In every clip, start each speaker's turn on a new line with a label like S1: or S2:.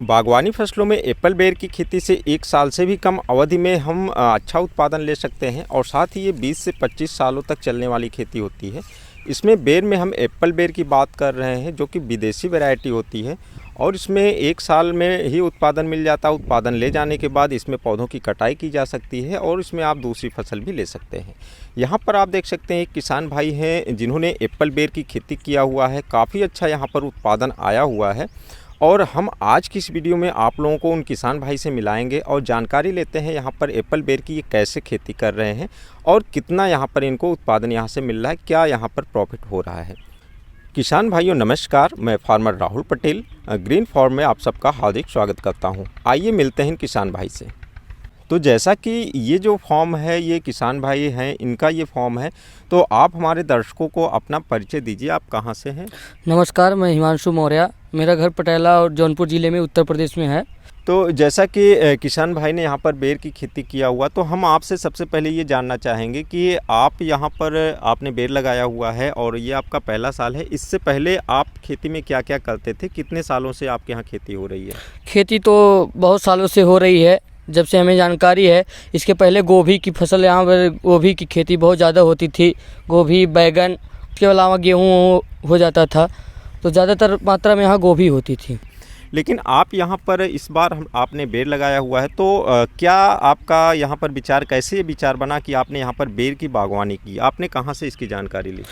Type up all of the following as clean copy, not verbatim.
S1: बागवानी फसलों में एप्पल बेर की खेती से 1 साल से भी कम अवधि में हम अच्छा उत्पादन ले सकते हैं और साथ ही ये 20 से 25 सालों तक चलने वाली खेती होती है। इसमें बेर में हम एप्पल बेर की बात कर रहे हैं जो कि विदेशी वैरायटी होती है और इसमें 1 साल में ही उत्पादन मिल जाता है। उत्पादन ले जाने के बाद इसमें पौधों की कटाई की जा सकती है और इसमें आप दूसरी फसल भी ले सकते हैं। यहाँ पर आप देख सकते हैं एक किसान भाई हैं जिन्होंने एप्पल बेर की खेती किया हुआ है। काफ़ी अच्छा यहाँ पर उत्पादन आया हुआ है और हम आज की इस वीडियो में आप लोगों को उन किसान भाई से मिलाएंगे और जानकारी लेते हैं यहाँ पर एप्पल बेर की ये कैसे खेती कर रहे हैं और कितना यहाँ पर इनको उत्पादन यहाँ से मिल रहा है, क्या यहाँ पर प्रॉफिट हो रहा है। किसान भाइयों नमस्कार, मैं farmer Rahul Patel green farm में आप सबका हार्दिक स्वागत करता हूँ। आइए मिलते हैं इन किसान भाई से। तो जैसा कि ये जो फॉर्म है ये किसान भाई हैं, इनका ये फॉर्म है, तो आप हमारे दर्शकों को अपना परिचय दीजिए। आप कहाँ से हैं?
S2: नमस्कार, मैं हिमांशु मौर्य। मेरा घर पटेला और जौनपुर ज़िले में उत्तर प्रदेश में है।
S1: तो जैसा कि किसान भाई ने यहाँ पर बेर की खेती किया हुआ, तो हम आपसे सबसे पहले ये जानना चाहेंगे कि आप यहाँ पर आपने बेर लगाया हुआ है और ये आपका पहला साल है। इससे पहले आप खेती में क्या क्या करते थे? कितने सालों से आपके यहाँ खेती हो रही है?
S2: खेती तो बहुत सालों से हो रही है, जब से हमें जानकारी है। इसके पहले गोभी की फसल, यहाँ पर गोभी की खेती बहुत ज़्यादा होती थी। गोभी, बैगन, उसके अलावा गेहूँ हो जाता था, तो ज़्यादातर मात्रा में यहाँ गोभी होती थी।
S1: लेकिन आप यहाँ पर इस बार आपने बेर लगाया हुआ है, तो क्या आपका यहाँ पर विचार, कैसे ये विचार बना कि आपने यहाँ पर बेर की बागवानी की? आपने कहाँ से इसकी जानकारी ली?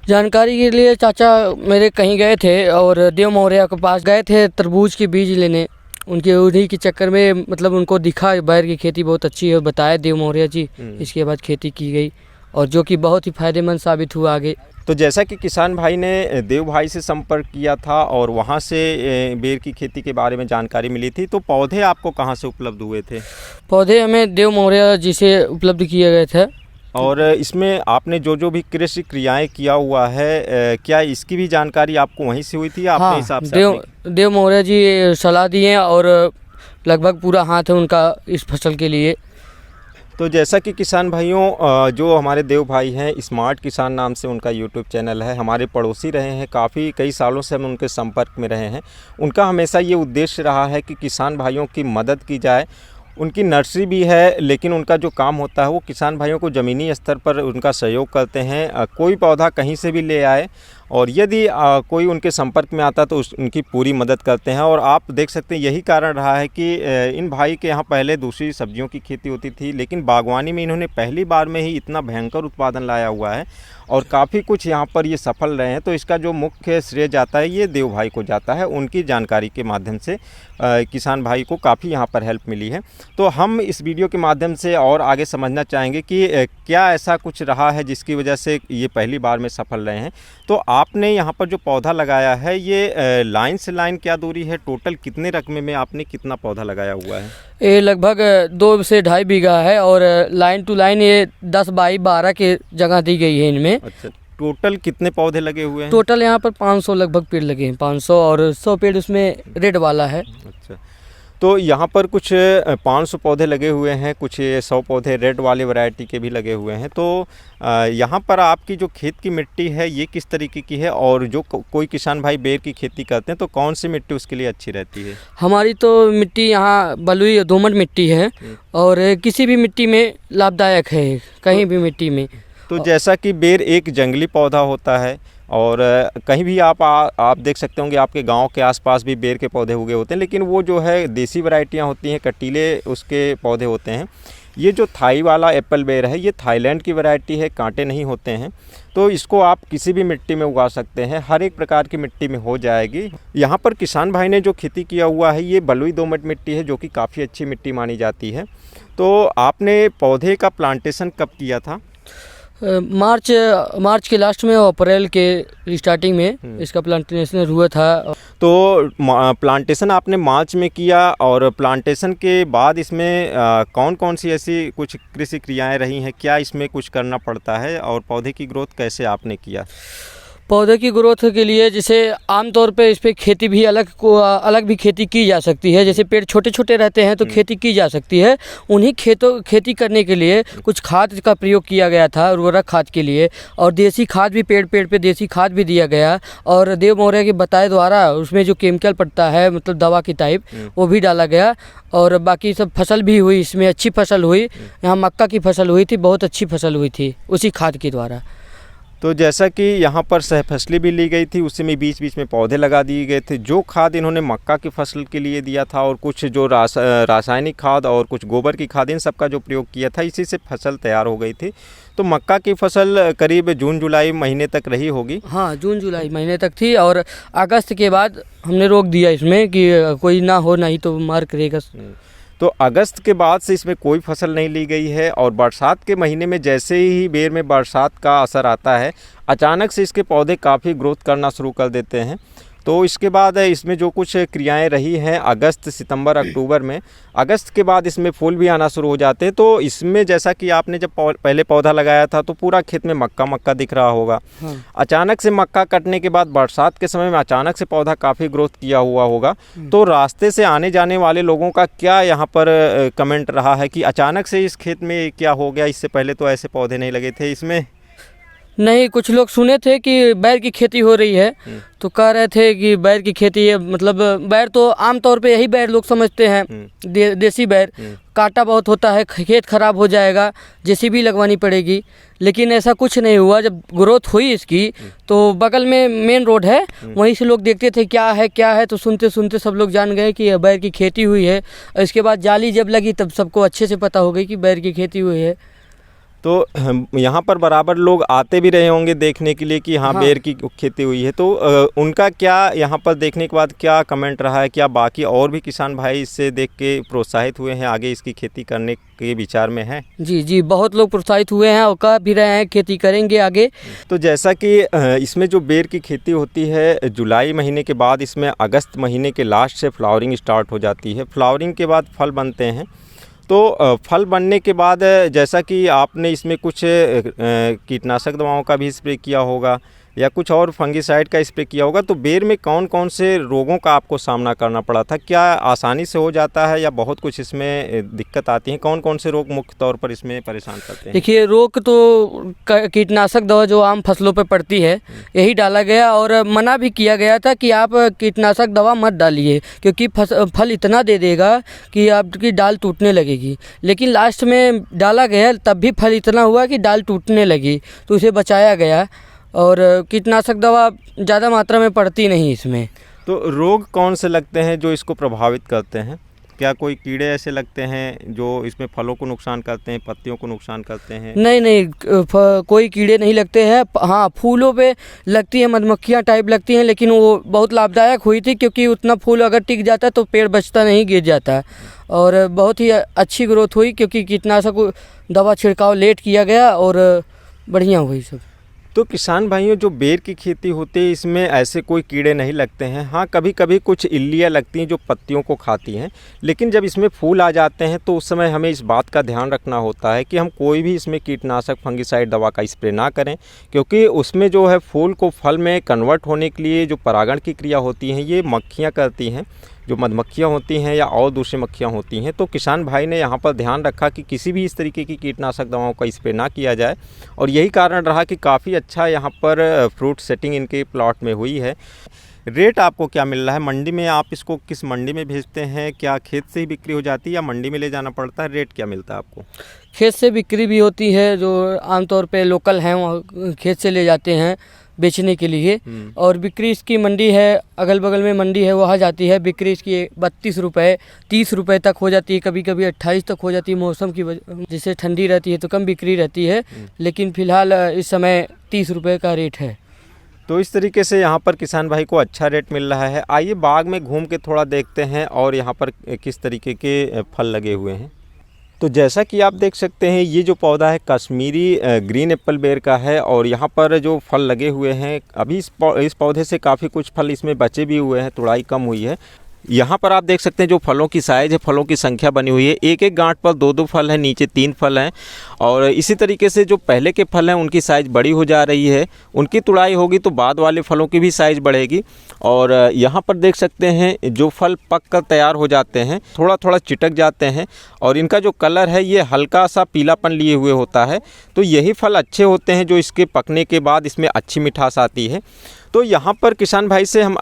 S2: जानकारी के लिए चाचा मेरे कहीं गए थे और देव मौर्य के पास गए थे तरबूज की बीज लेने। उनके उन्हीं के चक्कर में मतलब उनको दिखा बेर की खेती बहुत अच्छी है, बताया देव मौर्य जी। इसके बाद खेती की गई और जो कि बहुत ही फ़ायदेमंद साबित हुआ आगे।
S1: तो जैसा कि किसान भाई ने देव भाई से संपर्क किया था और वहाँ से बेर की खेती के बारे में जानकारी मिली थी, तो पौधे आपको कहाँ से उपलब्ध हुए थे?
S2: पौधे हमें देव मौर्य जी से उपलब्ध किए गए थे।
S1: और इसमें आपने जो भी कृषि क्रियाएं किया हुआ है, क्या इसकी भी जानकारी आपको वहीं से हुई थी? आपने हिसाब से
S2: देव मौर्य जी सलाह दिए और लगभग पूरा हाथ है उनका इस फसल के लिए।
S1: तो जैसा कि किसान भाइयों, जो हमारे देव भाई हैं, स्मार्ट किसान नाम से उनका यूट्यूब चैनल है, हमारे पड़ोसी रहे हैं, कई सालों से हम उनके संपर्क में रहे हैं। उनका हमेशा ये उद्देश्य रहा है कि किसान भाइयों की मदद की जाए। उनकी नर्सरी भी है, लेकिन उनका जो काम होता है वो किसान भाइयों को ज़मीनी स्तर पर उनका सहयोग करते हैं। कोई पौधा कहीं से भी ले आए और यदि कोई उनके संपर्क में आता तो उनकी पूरी मदद करते हैं। और आप देख सकते हैं यही कारण रहा है कि इन भाई के यहाँ पहले दूसरी सब्जियों की खेती होती थी, लेकिन बागवानी में इन्होंने पहली बार में ही इतना भयंकर उत्पादन लाया हुआ है और काफ़ी कुछ यहाँ पर ये सफल रहे हैं। तो इसका जो मुख्य श्रेय जाता है ये देव भाई को जाता है। उनकी जानकारी के माध्यम से किसान भाई को काफ़ी यहाँ पर हेल्प मिली है। तो हम इस वीडियो के माध्यम से और आगे समझना चाहेंगे कि क्या ऐसा कुछ रहा है जिसकी वजह से ये पहली बार में सफल रहे हैं। तो आपने यहाँ पर जो पौधा लगाया है ये लाइन से लाइन क्या दूरी है? टोटल कितने रकबे में आपने कितना पौधा लगाया हुआ है?
S2: ये लगभग 2 से 2.5 बीघा है और लाइन टू लाइन ये 10 बाई 12 के जगह दी गई है इनमें।
S1: अच्छा, टोटल कितने पौधे लगे हुए हैं?
S2: टोटल यहाँ पर 500 लगभग पेड़ लगे हैं। 500 और 100 पेड़ उसमें रेड वाला है।
S1: अच्छा, तो यहाँ पर कुछ 500 पौधे लगे हुए हैं, कुछ 100 पौधे रेड वाले वैरायटी के भी लगे हुए हैं। तो यहाँ पर आपकी जो खेत की मिट्टी है ये किस तरीके की है? और जो कोई किसान भाई बेर की खेती करते हैं तो कौन सी मिट्टी उसके लिए अच्छी रहती है?
S2: हमारी तो मिट्टी यहाँ बलुई दोमट मिट्टी है और किसी भी मिट्टी में लाभदायक है, कहीं भी मिट्टी में।
S1: तो जैसा कि बेर एक जंगली पौधा होता है और कहीं भी आप देख सकते होंगे आपके गांव के आसपास भी बेर के पौधे उगे होते हैं, लेकिन वो जो है देसी वैरायटियां होती हैं, कटीले उसके पौधे होते हैं। ये जो थाई वाला एप्पल बेर है ये थाईलैंड की वैरायटी है, कांटे नहीं होते हैं। तो इसको आप किसी भी मिट्टी में उगा सकते हैं, हर एक प्रकार की मिट्टी में हो जाएगी। यहाँ पर किसान भाई ने जो खेती किया हुआ है ये बलुई दोमट मिट्टी है जो कि काफ़ी अच्छी मिट्टी मानी जाती है। तो आपने पौधे का प्लांटेशन कब किया था?
S2: मार्च के लास्ट में और अप्रैल के स्टार्टिंग में इसका प्लांटेशन हुआ था।
S1: तो प्लांटेशन आपने मार्च में किया और प्लांटेशन के बाद इसमें कौन कौन सी ऐसी कुछ कृषि क्रियाएं रही हैं? क्या इसमें कुछ करना पड़ता है और पौधे की ग्रोथ कैसे आपने किया?
S2: पौधे की ग्रोथ के लिए जैसे आमतौर पे इस पे खेती भी अलग भी खेती की जा सकती है। जैसे पेड़ छोटे छोटे रहते हैं तो खेती की जा सकती है। उन्हीं खेती करने के लिए कुछ खाद का प्रयोग किया गया था, उर्वरक खाद के लिए, और देसी खाद भी पेड़ पे देसी खाद भी दिया गया। और देव मौर्य के बताए द्वारा उसमें जो केमिकल पड़ता है, मतलब दवा की टाइप, वो भी डाला गया। और बाकी सब फसल भी हुई, इसमें अच्छी फसल हुई। यहाँ मक्का की फसल हुई थी, बहुत अच्छी फसल हुई थी उसी खाद के द्वारा।
S1: तो जैसा कि यहाँ पर सहफसली भी ली गई थी, उसी में बीच बीच में पौधे लगा दिए गए थे। जो खाद इन्होंने मक्का की फसल के लिए दिया था और कुछ जो रासायनिक खाद और कुछ गोबर की खाद, इन सब का जो प्रयोग किया था, इसी से फसल तैयार हो गई थी। तो मक्का की फसल करीब जून जुलाई महीने तक रही होगी।
S2: हाँ, जून जुलाई महीने तक थी और अगस्त के बाद हमने रोक दिया इसमें कि कोई ना हो, नहीं तो मार करेगा।
S1: तो अगस्त के बाद से इसमें कोई फसल नहीं ली गई है। और बरसात के महीने में जैसे ही बेर में बरसात का असर आता है, अचानक से इसके पौधे काफ़ी ग्रोथ करना शुरू कर देते हैं। तो इसके बाद इसमें जो कुछ क्रियाएं रही हैं अगस्त सितंबर अक्टूबर में, अगस्त के बाद इसमें फूल भी आना शुरू हो जाते हैं। तो इसमें जैसा कि आपने जब पहले पौधा लगाया था तो पूरा खेत में मक्का दिख रहा होगा।
S2: हाँ।
S1: अचानक से मक्का कटने के बाद बरसात के समय में अचानक से पौधा काफ़ी ग्रोथ किया हुआ होगा। तो रास्ते से आने जाने वाले लोगों का क्या यहाँ पर कमेंट रहा है कि अचानक से इस खेत में क्या हो गया, इससे पहले तो ऐसे पौधे नहीं लगे थे इसमें?
S2: नहीं, कुछ लोग सुने थे कि बैर की खेती हो रही है, तो कह रहे थे कि बैर की खेती है। मतलब बैर तो आमतौर पे यही बैर लोग समझते हैं, देसी बैर। कांटा बहुत होता है, खेत खराब हो जाएगा, जेसीबी लगवानी पड़ेगी। लेकिन ऐसा कुछ नहीं हुआ। जब ग्रोथ हुई इसकी तो बगल में मेन रोड है, वहीं से लोग देखते थे क्या है, तो सुनते सुनते सब लोग जान गए कि बैर की खेती हुई है। इसके बाद जाली जब लगी तब सबको अच्छे से पता हो गई कि बैर की खेती हुई है।
S1: तो यहाँ पर बराबर लोग आते भी रहे होंगे देखने के लिए कि हाँ बेर की खेती हुई है। तो उनका क्या यहाँ पर देखने के बाद क्या कमेंट रहा है? क्या बाकी और भी किसान भाई इससे देख के प्रोत्साहित हुए हैं, आगे इसकी खेती करने के विचार में हैं?
S2: जी, बहुत लोग प्रोत्साहित हुए हैं और कह भी रहे हैं खेती करेंगे आगे।
S1: तो जैसा कि इसमें जो बेर की खेती होती है जुलाई महीने के बाद, इसमें अगस्त महीने के लास्ट से फ्लावरिंग स्टार्ट हो जाती है। फ्लावरिंग के बाद फल बनते हैं। तो फल बनने के बाद जैसा कि आपने इसमें कुछ कीटनाशक दवाओं का भी स्प्रे किया होगा या कुछ और फंगिसाइड का स्प्रे किया होगा। तो बेर में कौन कौन से रोगों का आपको सामना करना पड़ा था? क्या आसानी से हो जाता है या बहुत कुछ इसमें दिक्कत आती है? कौन कौन से रोग मुख्य तौर पर इसमें परेशान करते हैं?
S2: देखिए, रोग तो कीटनाशक दवा जो आम फसलों पर पड़ती है यही डाला गया, और मना भी किया गया था कि आप कीटनाशक दवा मत डालिए, क्योंकि फल इतना दे देगा कि आपकी डाल टूटने लगेगी। लेकिन लास्ट में डाला गया तब भी फल इतना हुआ कि डाल टूटने लगी, तो उसे बचाया गया। और कीटनाशक दवा ज़्यादा मात्रा में पड़ती नहीं इसमें।
S1: तो रोग कौन से लगते हैं जो इसको प्रभावित करते हैं? क्या कोई कीड़े ऐसे लगते हैं जो इसमें फलों को नुकसान करते हैं, पत्तियों को नुकसान करते हैं?
S2: नहीं, कोई कीड़े नहीं लगते हैं। हाँ, फूलों पे लगती है, मधुमक्खियाँ टाइप लगती हैं, लेकिन वो बहुत लाभदायक हुई थी, क्योंकि उतना फूल अगर टिक जाता तो पेड़ बचता नहीं, गिर जाता। और बहुत ही अच्छी ग्रोथ हुई, क्योंकि कीटनाशक दवा छिड़काव लेट किया गया और बढ़िया हुई सब।
S1: तो किसान भाइयों, जो बेर की खेती होती है इसमें ऐसे कोई कीड़े नहीं लगते हैं। हाँ, कभी कभी कुछ इल्लियाँ लगती हैं जो पत्तियों को खाती हैं। लेकिन जब इसमें फूल आ जाते हैं तो उस समय हमें इस बात का ध्यान रखना होता है कि हम कोई भी इसमें कीटनाशक फंगिसाइड दवा का स्प्रे ना करें, क्योंकि उसमें जो है फूल को फल में कन्वर्ट होने के लिए जो परागण की क्रिया होती है ये मक्खियाँ करती हैं, जो मधुमक्खियाँ होती हैं या और दूसरी मक्खियाँ होती हैं। तो किसान भाई ने यहाँ पर ध्यान रखा कि किसी भी इस तरीके की कीटनाशक दवाओं का स्प्रे ना किया जाए, और यही कारण रहा कि काफ़ी अच्छा यहाँ पर फ्रूट सेटिंग इनके प्लॉट में हुई है। रेट आपको क्या मिल रहा है मंडी में? आप इसको किस मंडी में भेजते हैं? क्या खेत से ही बिक्री हो जाती है या मंडी में ले जाना पड़ता है? रेट क्या मिलता है आपको?
S2: खेत से बिक्री भी होती है, जो आमतौर पे लोकल हैं वहाँ खेत से ले जाते हैं बेचने के लिए। और बिक्री इसकी मंडी है, अगल बगल में मंडी है, वहाँ जाती है। बिक्री इसकी 32 रुपये 30 रुपये तक हो जाती है, कभी कभी 28 तक हो जाती है। मौसम की वजह, जैसे ठंडी रहती है तो कम बिक्री रहती है, लेकिन फ़िलहाल इस समय 30 रुपये का रेट है।
S1: तो इस तरीके से यहाँ पर किसान भाई को अच्छा रेट मिल रहा है। आइए बाग में घूम के थोड़ा देखते हैं और यहाँ पर किस तरीके के फल लगे हुए हैं। तो जैसा कि आप देख सकते हैं ये जो पौधा है कश्मीरी ग्रीन एप्पल बेर का है, और यहाँ पर जो फल लगे हुए हैं अभी इस पौधे से काफ़ी कुछ फल इसमें बचे भी हुए हैं, तुड़ाई कम हुई है। यहाँ पर आप देख सकते हैं जो फलों की साइज़ है, फलों की संख्या बनी हुई है। एक एक गांठ पर 2-2 फल हैं, नीचे 3 फल हैं। और इसी तरीके से जो पहले के फल हैं उनकी साइज़ बड़ी हो जा रही है। उनकी तुड़ाई होगी तो बाद वाले फलों की भी साइज़ बढ़ेगी। और यहाँ पर देख सकते हैं जो फल पक कर तैयार हो जाते हैं, थोड़ा थोड़ा चिटक जाते हैं और इनका जो कलर है ये हल्का सा पीलापन लिए हुए होता है। तो यही फल अच्छे होते हैं जो इसके पकने के बाद इसमें अच्छी मिठास आती है। तो यहाँ पर किसान भाई से हम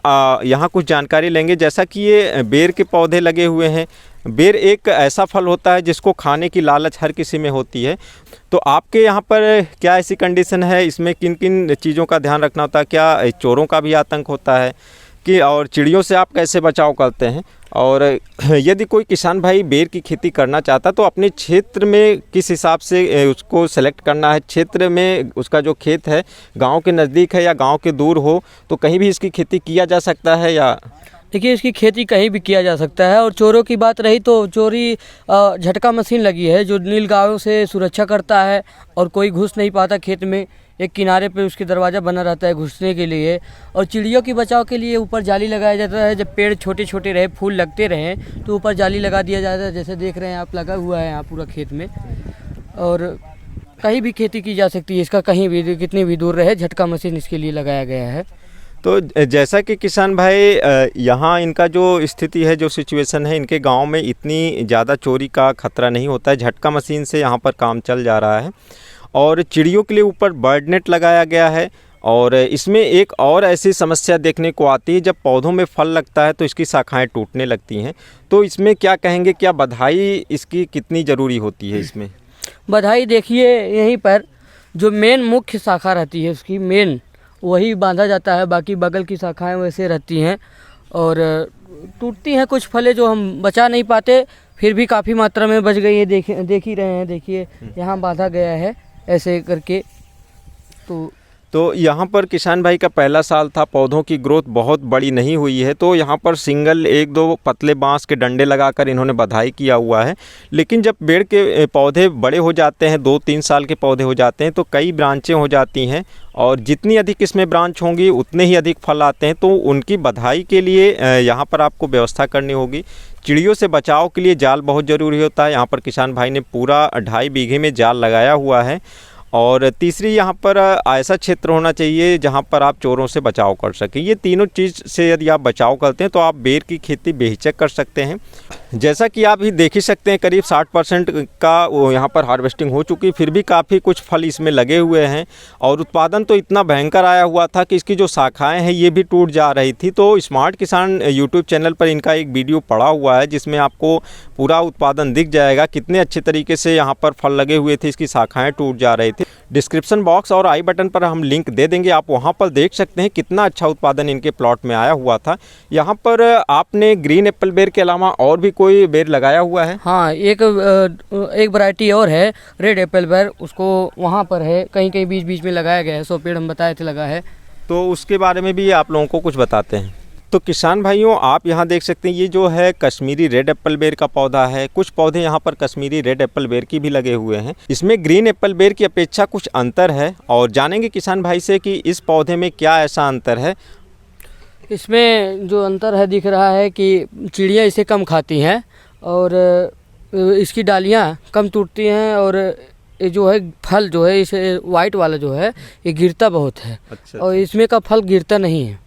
S1: यहाँ कुछ जानकारी लेंगे। जैसा कि ये बेर के पौधे लगे हुए हैं। बेर एक ऐसा फल होता है जिसको खाने की लालच हर किसी में होती है। तो आपके यहाँ पर क्या ऐसी कंडीशन है, इसमें किन किन चीज़ों का ध्यान रखना होता है? क्या चोरों का भी आतंक होता है कि, और चिड़ियों से आप कैसे बचाव करते हैं? और यदि कोई किसान भाई बेर की खेती करना चाहता तो अपने क्षेत्र में किस हिसाब से उसको सेलेक्ट करना है? क्षेत्र में उसका जो खेत है गांव के नज़दीक है या गांव के दूर हो, तो कहीं भी इसकी खेती किया जा सकता है या?
S2: देखिए, इसकी खेती कहीं भी किया जा सकता है। और चोरों की बात रही तो चोरी झटका मशीन लगी है जो नीलगायों से सुरक्षा करता है और कोई घुस नहीं पाता खेत में। एक किनारे पे उसके दरवाज़ा बना रहता है घुसने के लिए। और चिड़ियों की बचाव के लिए ऊपर जाली लगाया जाता है। जब पेड़ छोटे छोटे रहे, फूल लगते रहें तो ऊपर जाली लगा दिया जाता है। जैसे देख रहे हैं आप, लगा हुआ है यहाँ पूरा खेत में। और कहीं भी खेती की जा सकती है इसका, कहीं भी कितनी भी दूर रहे, झटका मशीन इसके लिए लगाया गया है।
S1: तो जैसा कि किसान भाई यहाँ इनका जो स्थिति है, जो सिचुएशन है, इनके गांव में इतनी ज़्यादा चोरी का खतरा नहीं होता है। झटका मशीन से यहाँ पर काम चल जा रहा है और चिड़ियों के लिए ऊपर बर्ड नेट लगाया गया है। और इसमें एक और ऐसी समस्या देखने को आती है, जब पौधों में फल लगता है तो इसकी शाखाएं टूटने लगती हैं। तो इसमें क्या कहेंगे, क्या बधाई इसकी कितनी ज़रूरी होती है इसमें?
S2: बधाई देखिए, यहीं पर जो मेन मुख्य शाखा रहती है उसकी मेन, वही बांधा जाता है। बाकी बगल की शाखाएं वैसे रहती हैं और टूटती हैं। कुछ फलें जो हम बचा नहीं पाते, फिर भी काफ़ी मात्रा में बच गई है। देख ही रहे हैं, देखिए यहाँ बांधा गया है ऐसे करके। तो
S1: यहाँ पर किसान भाई का पहला साल था, पौधों की ग्रोथ बहुत बड़ी नहीं हुई है। तो यहाँ पर सिंगल 1-2 पतले बांस के डंडे लगाकर इन्होंने बधाई किया हुआ है। लेकिन जब पेड़ के पौधे बड़े हो जाते हैं, 2-3 साल के पौधे हो जाते हैं, तो कई ब्रांचें हो जाती हैं और जितनी अधिक इसमें ब्रांच होंगी उतने ही अधिक फल आते हैं। तो उनकी बधाई के लिए यहाँ पर आपको व्यवस्था करनी होगी। चिड़ियों से बचाव के लिए जाल बहुत ज़रूरी होता है। यहाँ पर किसान भाई ने पूरा 2.5 बीघे में जाल लगाया हुआ है। और तीसरी, यहाँ पर ऐसा क्षेत्र होना चाहिए जहाँ पर आप चोरों से बचाव कर सकें। ये तीनों चीज़ से यदि आप बचाव करते हैं तो आप बेर की खेती बेहिचक कर सकते हैं। जैसा कि आप ही देख ही सकते हैं, करीब 60% का वो यहाँ पर हार्वेस्टिंग हो चुकी, फिर भी काफ़ी कुछ फल इसमें लगे हुए हैं। और उत्पादन तो इतना भयंकर आया हुआ था कि इसकी जो शाखाएँ हैं ये भी टूट जा रही थी। तो स्मार्ट किसान यूट्यूब चैनल पर इनका एक वीडियो पड़ा हुआ है जिसमें आपको पूरा उत्पादन दिख जाएगा, कितने अच्छे तरीके से यहाँ पर फल लगे हुए थे, इसकी शाखाएँ टूट जा रही थी। डिस्क्रिप्शन बॉक्स और आई बटन पर हम लिंक दे देंगे, आप वहाँ पर देख सकते हैं कितना अच्छा उत्पादन इनके प्लॉट में आया हुआ था। यहाँ पर आपने ग्रीन एप्पल बेर के अलावा और भी कोई बेर लगाया हुआ है?
S2: हाँ, एक वैरायटी और है, रेड एप्पल बेर। उसको वहाँ पर है, कहीं कहीं बीच बीच में लगाया गया है। 100 पेड़ हम बताए थे लगा है।
S1: तो उसके बारे में भी आप लोगों को कुछ बताते हैं। तो किसान भाइयों, आप यहाँ देख सकते हैं ये जो है कश्मीरी रेड एप्पल बेर का पौधा है। कुछ पौधे यहाँ पर कश्मीरी रेड एप्पल बेर की भी लगे हुए हैं। इसमें ग्रीन एप्पल बेर की अपेक्षा कुछ अंतर है और जानेंगे किसान भाई से कि इस पौधे में क्या ऐसा अंतर है।
S2: इसमें जो अंतर है दिख रहा है कि चिड़ियाँ इसे कम खाती हैं और इसकी डालियाँ कम टूटती हैं और ये जो है फल जो है इसे वाइट वाला जो है ये गिरता बहुत है।
S1: अच्छा।
S2: और इसमें का फल गिरता नहीं है।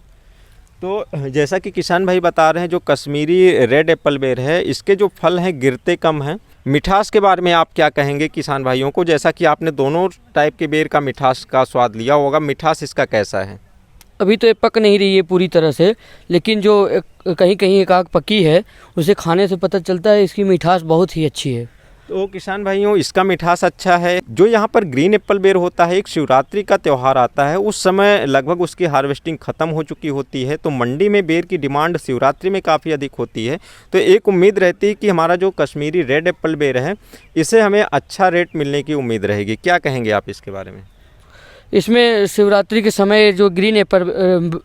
S1: तो जैसा कि किसान भाई बता रहे हैं, जो कश्मीरी रेड एप्पल बेर है इसके जो फल हैं गिरते कम हैं। मिठास के बारे में आप क्या कहेंगे किसान भाइयों को? जैसा कि आपने दोनों टाइप के बेर का मिठास का स्वाद लिया होगा, मिठास इसका कैसा है?
S2: अभी तो ये पक नहीं रही है पूरी तरह से, लेकिन जो कहीं कहीं एक आग पकी है उसे खाने से पता चलता है इसकी मिठास बहुत ही अच्छी है।
S1: तो किसान भाइयों, इसका मिठास अच्छा है। जो यहाँ पर ग्रीन एप्पल बेर होता है, एक शिवरात्रि का त्यौहार आता है, उस समय लगभग उसकी हार्वेस्टिंग ख़त्म हो चुकी होती है। तो मंडी में बेर की डिमांड शिवरात्रि में काफ़ी अधिक होती है। तो एक उम्मीद रहती है कि हमारा जो कश्मीरी रेड एप्पल बेर है इसे हमें अच्छा रेट मिलने की उम्मीद रहेगी। क्या कहेंगे आप इसके बारे में?
S2: इसमें शिवरात्रि के समय जो ग्रीन एप्पल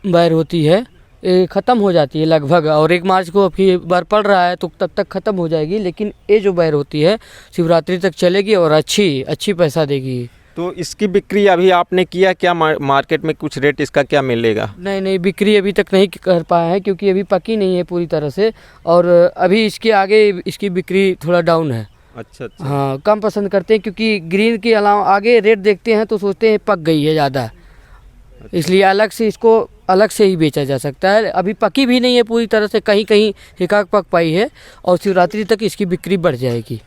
S2: बेर होती है ख़त्म हो जाती है लगभग, और 1 मार्च को अभी बार पड़ रहा है तो तब तक ख़त्म हो जाएगी। लेकिन ये जो बेर होती है शिवरात्रि तक चलेगी और अच्छी पैसा देगी।
S1: तो इसकी बिक्री अभी आपने किया क्या? मार्केट में कुछ रेट इसका क्या मिलेगा?
S2: नहीं, बिक्री अभी तक नहीं कर पाए हैं क्योंकि अभी पकी नहीं है पूरी तरह से, और अभी इसके आगे इसकी बिक्री थोड़ा डाउन है।
S1: अच्छा।
S2: हाँ, कम पसंद करते हैं क्योंकि ग्रीन के अलावा आगे रेट देखते हैं तो सोचते हैं पक गई है ज़्यादा, इसलिए अलग से ही बेचा जा सकता है। अभी पकी भी नहीं है पूरी तरह से, कहीं कहीं एकाक पक पाई है और शिवरात्रि तक इसकी बिक्री बढ़ जाएगी।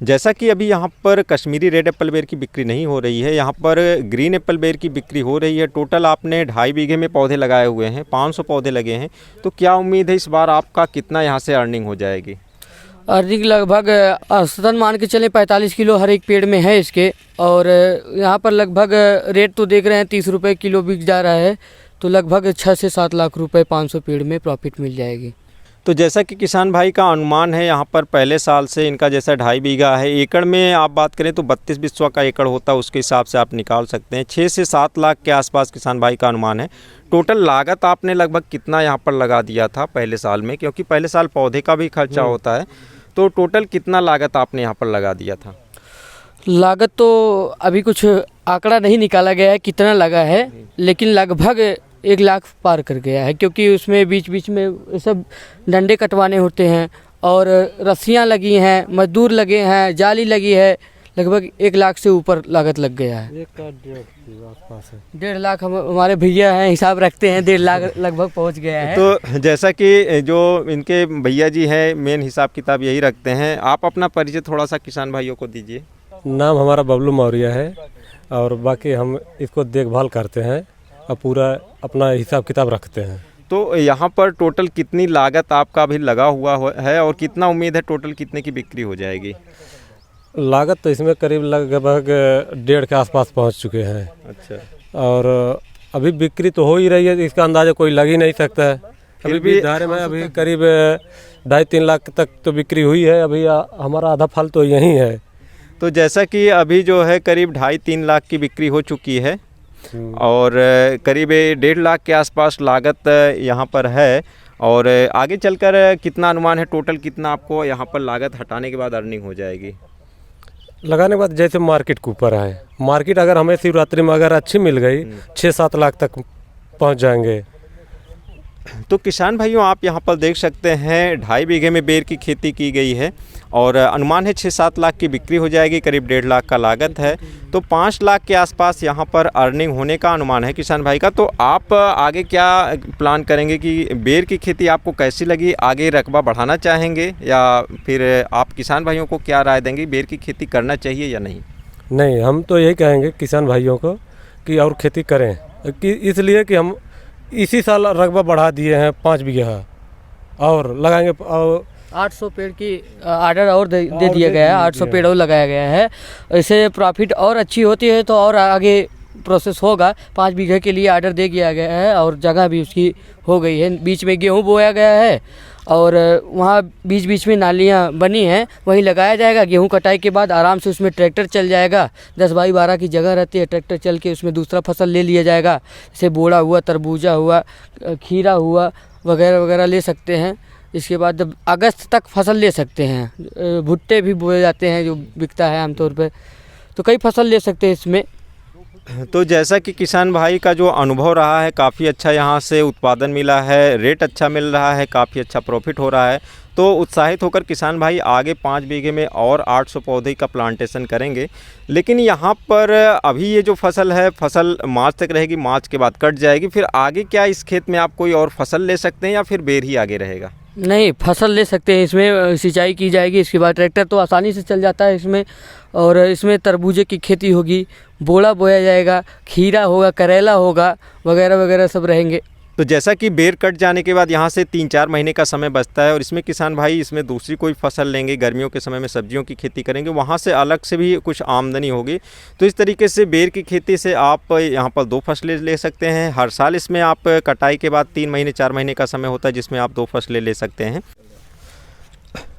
S1: जैसा कि अभी यहाँ पर कश्मीरी रेड एप्पल बेर की बिक्री नहीं हो रही है, यहाँ पर ग्रीन एप्पल बेर की बिक्री हो रही है। टोटल आपने 2.5 बीघे में पौधे लगाए हुए हैं, 500 पौधे लगे हैं, तो क्या उम्मीद है इस बार आपका कितना यहाँ से अर्निंग हो जाएगी?
S2: अर्निंग लगभग औसतन मान के चले 45 किलो हर एक पेड़ में है इसके, और यहाँ पर लगभग रेट तो देख रहे हैं 30 रुपये किलो बिक जा रहा है, तो लगभग 6 से 7 लाख रुपए 500 पेड़ में प्रॉफिट मिल जाएगी।
S1: तो जैसा कि किसान भाई का अनुमान है, यहाँ पर पहले साल से इनका जैसा 2.5 बीघा है, एकड़ में आप बात करें तो 32 बिस्वा का एकड़ होता है, उसके हिसाब से आप निकाल सकते हैं। 6 से 7 लाख के आसपास किसान भाई का अनुमान है। टोटल लागत आपने लगभग कितना यहाँ पर लगा दिया था पहले साल में, क्योंकि पहले साल पौधे का भी खर्चा होता है, तो टोटल कितना लागत आपने यहाँ पर लगा दिया था?
S2: लागत तो अभी कुछ आंकड़ा नहीं निकाला गया है कितना लगा है, लेकिन लगभग 1 लाख पार कर गया है, क्योंकि उसमें बीच बीच में ये सब डंडे कटवाने होते हैं और रस्सियाँ लगी हैं, मजदूर लगे हैं, जाली लगी है, लगभग 1 लाख से ऊपर लागत लग गया है। 1.5 लाख हमारे भैया हैं, हिसाब रखते हैं, 1.5 लाख लगभग पहुंच गया है।
S1: तो जैसा कि जो इनके भैया जी हैं मेन हिसाब किताब यही रखते हैं, आप अपना परिचय थोड़ा सा किसान भाइयों को दीजिए।
S3: नाम हमारा बबलू मौर्य है और बाकी हम इसको देखभाल करते हैं और पूरा अपना हिसाब किताब रखते हैं।
S1: तो यहाँ पर टोटल कितनी लागत आपका भी लगा हुआ है और कितना उम्मीद है टोटल कितने की बिक्री हो जाएगी?
S3: लागत तो इसमें करीब लगभग 1.5 के आसपास पहुँच चुके हैं।
S1: अच्छा।
S3: और अभी बिक्री तो हो ही रही है, इसका अंदाज़ा कोई लग ही नहीं सकता है। अभी भी धारे में अभी करीब 2.5-3 लाख तक तो बिक्री हुई है। अभी हमारा आधा फल तो यहीं है।
S1: तो जैसा कि अभी जो है करीब 2.5-3 लाख की बिक्री हो चुकी है और करीब 1.5 लाख के आसपास लागत यहाँ पर है, और आगे चलकर कितना अनुमान है टोटल कितना आपको यहाँ पर लागत हटाने के बाद अर्निंग हो जाएगी?
S3: लगाने के बाद जैसे मार्केट के ऊपर है, मार्केट अगर हमें शिवरात्रि में अगर अच्छी मिल गई 6-7 लाख तक पहुँच जाएंगे।
S1: तो किसान भाइयों आप यहाँ पर देख सकते हैं 2.5 बीघे में बेर की खेती की गई है और अनुमान है 6-7 लाख की बिक्री हो जाएगी, करीब 1.5 लाख का लागत है, तो 5 लाख के आसपास यहाँ पर अर्निंग होने का अनुमान है किसान भाई का। तो आप आगे क्या प्लान करेंगे कि बेर की खेती आपको कैसी लगी, आगे रकबा बढ़ाना चाहेंगे या फिर आप किसान भाइयों को क्या राय देंगे, बेर की खेती करना चाहिए या नहीं?
S3: नहीं, हम तो यही कहेंगे किसान भाइयों को कि और खेती करें, कि इसलिए कि हम इसी साल रकबा बढ़ा दिए हैं 5 बीघा और लगाएंगे।
S2: 800 पेड़ की आर्डर और दे दिया गया है, 800 पेड़ और लगाया गया है। इससे प्रॉफिट और अच्छी होती है तो और आगे प्रोसेस होगा। 5 बीघे के लिए आर्डर दे दिया गया है और जगह भी उसकी हो गई है। बीच में गेहूं बोया गया है और वहाँ बीच बीच में नालियाँ बनी हैं, वहीं लगाया जाएगा। गेहूं कटाई के बाद आराम से उसमें ट्रैक्टर चल जाएगा। 10x12 की जगह रहती है, ट्रैक्टर चल के उसमें दूसरा फसल ले लिया जाएगा। जैसे बोड़ा हुआ, तरबूजा हुआ, खीरा हुआ, वगैरह वगैरह ले सकते हैं। इसके बाद जब अगस्त तक फसल ले सकते हैं। भुट्टे भी बोए जाते हैं जो बिकता है आमतौर पर, तो कई फसल ले सकते हैं इसमें।
S1: तो जैसा कि किसान भाई का जो अनुभव रहा है, काफ़ी अच्छा यहाँ से उत्पादन मिला है, रेट अच्छा मिल रहा है, काफ़ी अच्छा प्रॉफिट हो रहा है, तो उत्साहित होकर किसान भाई आगे 5 बीघे में और 800 पौधे का प्लांटेशन करेंगे। लेकिन यहाँ पर अभी ये जो फसल है, फसल मार्च तक रहेगी, मार्च के बाद कट जाएगी। फिर आगे क्या इस खेत में आप कोई और फसल ले सकते हैं या फिर बेर ही आगे रहेगा?
S2: नहीं, फसल ले सकते हैं, इसमें सिंचाई की जाएगी। इसके बाद ट्रैक्टर तो आसानी से चल जाता है इसमें, और इसमें तरबूजे की खेती होगी, बोड़ा बोया जाएगा, खीरा होगा, करेला होगा, वगैरह वगैरह सब रहेंगे।
S1: तो जैसा कि बेर कट जाने के बाद यहाँ से 3-4 महीने का समय बचता है और इसमें किसान भाई इसमें दूसरी कोई फसल लेंगे, गर्मियों के समय में सब्जियों की खेती करेंगे, वहाँ से अलग से भी कुछ आमदनी होगी। तो इस तरीके से बेर की खेती से आप यहाँ पर 2 फसलें ले सकते हैं। हर साल इसमें आप कटाई के बाद 3 महीने 4 महीने का समय होता है जिसमें आप 2 फसलें ले सकते हैं।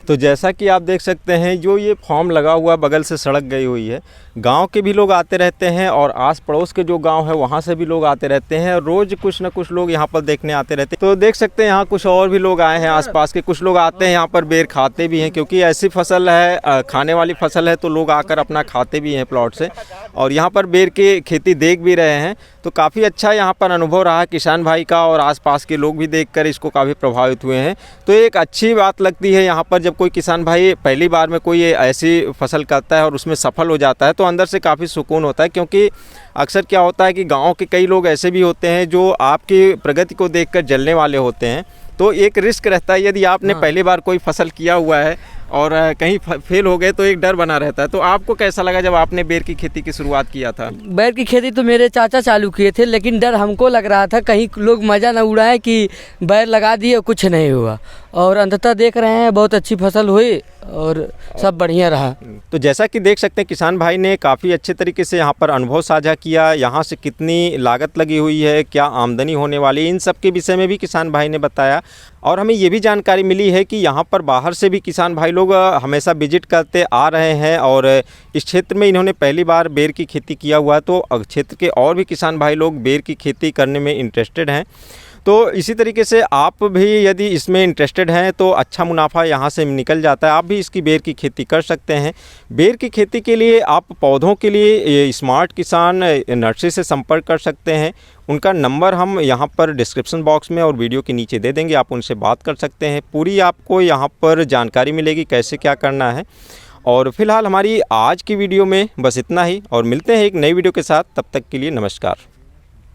S1: तो जैसा कि आप देख सकते हैं जो ये फॉर्म लगा हुआ बगल से सड़क गई हुई है, गांव के भी लोग आते रहते हैं और आस पड़ोस के जो गांव है वहां से भी लोग आते रहते हैं। रोज़ कुछ ना कुछ लोग यहां पर देखने आते रहते हैं। तो देख सकते हैं यहाँ कुछ और भी लोग आए हैं, आसपास के कुछ लोग आते हैं यहाँ पर बेर खाते भी हैं, क्योंकि ऐसी फसल है, खाने वाली फसल है, तो लोग आकर अपना खाते भी हैं प्लॉट से। और यहाँ पर बेर की खेती देख भी रहे हैं, तो काफ़ी अच्छा यहाँ पर अनुभव रहा किसान भाई का, और आसपास के लोग भी देखकर इसको काफ़ी प्रभावित हुए हैं। तो एक अच्छी बात लगती है यहाँ पर जब कोई किसान भाई पहली बार में कोई ऐसी फसल करता है और उसमें सफल हो जाता है, तो अंदर से काफ़ी सुकून होता है। क्योंकि अक्सर क्या होता है कि गाँव के कई लोग ऐसे भी होते हैं जो आपकी प्रगति को देखकर जलने वाले होते हैं। तो एक रिस्क रहता है, यदि आपने पहली बार कोई फसल किया हुआ है और कहीं फेल हो गए तो एक डर बना रहता है। तो आपको कैसा लगा जब आपने बेर की खेती की शुरुआत किया था?
S2: बैर की खेती तो मेरे चाचा चालू किए थे, लेकिन डर हमको लग रहा था कहीं लोग मज़ा ना उड़ाए कि बैर लगा दिए कुछ नहीं हुआ, और अंततः देख रहे हैं बहुत अच्छी फसल हुई और सब बढ़िया रहा।
S1: तो जैसा कि देख सकते हैं किसान भाई ने काफ़ी अच्छे तरीके से यहाँ पर अनुभव साझा किया, यहाँ से कितनी लागत लगी हुई है, क्या आमदनी होने वाली है, इन सब के विषय में भी किसान भाई ने बताया। और हमें ये भी जानकारी मिली है कि यहाँ पर बाहर से भी किसान भाई लोग हमेशा विजिट करते आ रहे हैं, और इस क्षेत्र में इन्होंने पहली बार बेर की खेती किया हुआ है। तो क्षेत्र के और भी किसान भाई लोग बेर की खेती करने में इंटरेस्टेड हैं। तो इसी तरीके से आप भी यदि इसमें इंटरेस्टेड हैं तो अच्छा मुनाफा यहाँ से निकल जाता है, आप भी इसकी बेर की खेती कर सकते हैं। बेर की खेती के लिए आप पौधों के लिए स्मार्ट किसान नर्सरी से संपर्क कर सकते हैं। उनका नंबर हम यहाँ पर डिस्क्रिप्शन बॉक्स में और वीडियो के नीचे दे देंगे, आप उनसे बात कर सकते हैं। पूरी आपको यहाँ पर जानकारी मिलेगी कैसे क्या करना है। और फिलहाल हमारी आज की वीडियो में बस इतना ही, और मिलते हैं एक नई वीडियो के साथ। तब तक के लिए नमस्कार।